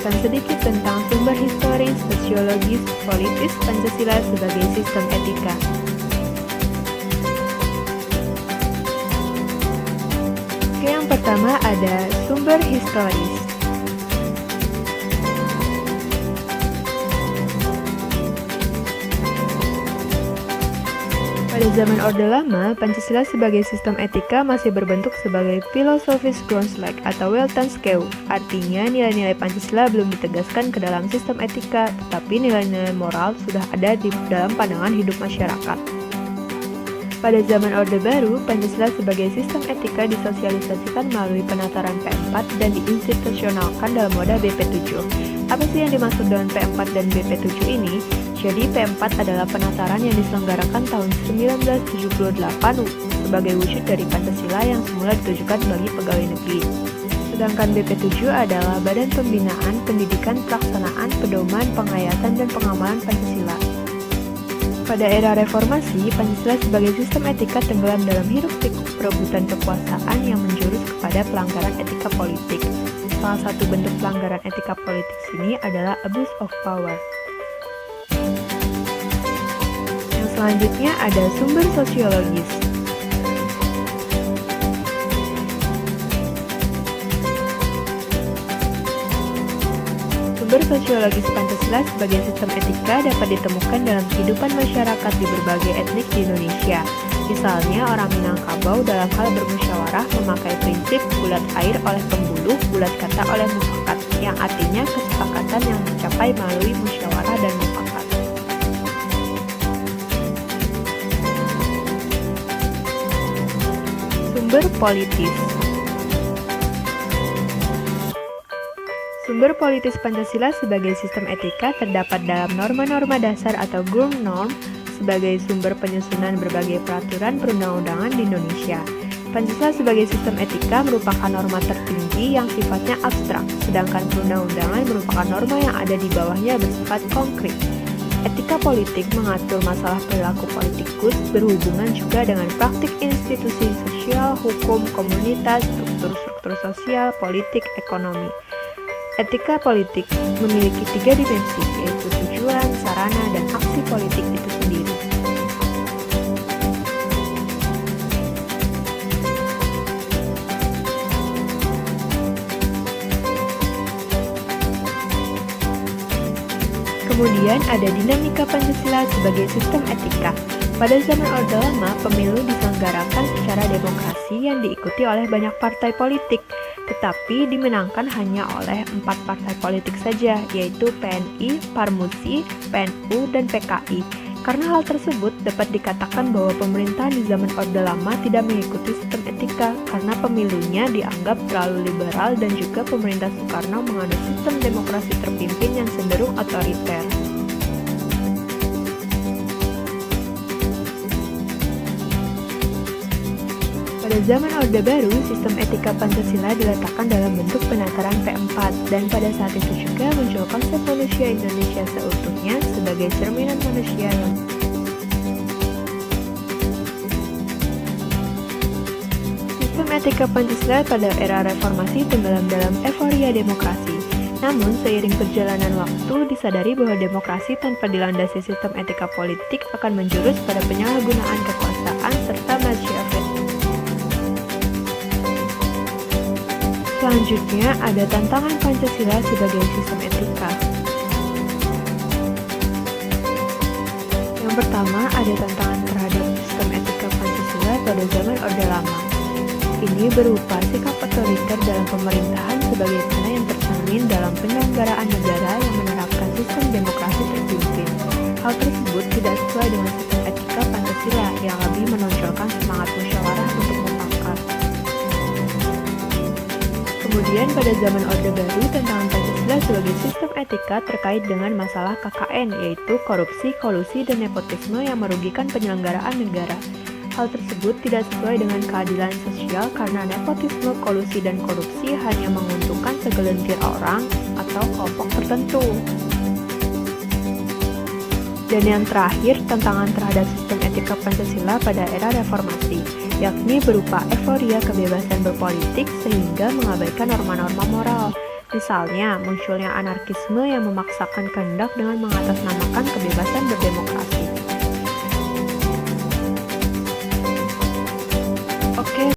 menjelaskan sedikit tentang sumber historis, sosiologis, politis Pancasila sebagai sistem etika. Oke, yang pertama ada sumber historis. Pada zaman Orde Lama, Pancasila sebagai sistem etika masih berbentuk sebagai filosofis Grundslag atau Weltanschauung. Artinya, nilai-nilai Pancasila belum ditegaskan ke dalam sistem etika, tetapi nilai-nilai moral sudah ada di dalam pandangan hidup masyarakat. Pada zaman Orde Baru, Pancasila sebagai sistem etika disosialisasikan melalui penataran P4 dan diinstitusionalkan dalam wadah BP7. Apa sih yang dimaksud dengan P4 dan BP7 ini? Jadi P4 adalah penataran yang diselenggarakan tahun 1978 sebagai wujud dari Pancasila yang semula ditujukan bagi pegawai negeri. Sedangkan BP7 adalah Badan Pembinaan, Pendidikan, Pelaksanaan, Pedoman, Penghayatan, dan Pengamalan Pancasila. Pada era reformasi, Pancasila sebagai sistem etika tenggelam dalam hiruk-pikuk perebutan kekuasaan yang menjurus kepada pelanggaran etika politik. Salah satu bentuk pelanggaran etika politik sini adalah abuse of power. Selanjutnya ada sumber sosiologis. Sumber sosiologis Pancasila sebagai sistem etika dapat ditemukan dalam kehidupan masyarakat di berbagai etnik di Indonesia. Misalnya orang Minangkabau dalam hal bermusyawarah memakai prinsip bulat air oleh pembuluh, bulat kata oleh mufakat, yang artinya kesepakatan yang dicapai melalui musyawarah dan mufakat. Sumber politis. Sumber politis Pancasila sebagai sistem etika terdapat dalam norma-norma dasar atau Grundnorm sebagai sumber penyusunan berbagai peraturan perundang-undangan di Indonesia. Pancasila sebagai sistem etika merupakan norma tertinggi yang sifatnya abstrak, sedangkan perundang-undangan merupakan norma yang ada di bawahnya bersifat konkret. Etika politik mengatur masalah perilaku politikus berhubungan juga dengan praktik institusi sosial, hukum, komunitas, struktur-struktur sosial, politik, ekonomi. Etika politik memiliki 3 dimensi, yaitu tujuan, sarana, dan aksi politik itu sendiri. Kemudian ada dinamika Pancasila sebagai sistem etika. Pada zaman Orde Lama, pemilu diselenggarakan secara demokrasi yang diikuti oleh banyak partai politik, tetapi dimenangkan hanya oleh 4 partai politik saja, yaitu PNI, Parmusi, PNU, dan PKI. Karena hal tersebut dapat dikatakan bahwa pemerintahan di zaman Orde Lama tidak mengikuti sistem etika karena pemilunya dianggap terlalu liberal dan juga pemerintah Soekarno menganut sistem demokrasi terpimpin yang cenderung otoriter. Pada zaman Orde Baru, sistem etika Pancasila diletakkan dalam bentuk penataran P4 dan pada saat itu juga muncul konsep manusia Indonesia seutuhnya sebagai cerminan manusia yang sistem etika Pancasila pada era reformasi tenggelam dalam euforia demokrasi. Namun, seiring perjalanan waktu, disadari bahwa demokrasi tanpa dilandasi sistem etika politik akan menjurus pada penyalahgunaan kekuasaan serta masyarakat. Selanjutnya, ada tantangan Pancasila sebagai sistem etika. Yang pertama, ada tantangan terhadap sistem etika Pancasila pada zaman Orde Lama. Ini berupa sikap otoriter dalam pemerintahan sebagaimana yang tercermin dalam penyelenggaraan negara yang menerapkan sistem demokrasi terpimpin. Hal tersebut tidak sesuai dengan sistem etika Pancasila yang lebih menonjolkan semangat musyawarah untuk mufakat. Kemudian pada zaman Orde Baru, tantangan Pancasila sebagai sistem etika terkait dengan masalah KKN, yaitu korupsi, kolusi, dan nepotisme yang merugikan penyelenggaraan negara. Hal tersebut tidak sesuai dengan keadilan sosial karena nepotisme, kolusi, dan korupsi hanya menguntungkan segelintir orang atau kelompok tertentu. Dan yang terakhir, tantangan terhadap sistem etika Pancasila pada era reformasi, yakni berupa euforia kebebasan berpolitik sehingga mengabaikan norma-norma moral. Misalnya, munculnya anarkisme yang memaksakan kehendak dengan mengatasnamakan kebebasan berdemokrasi.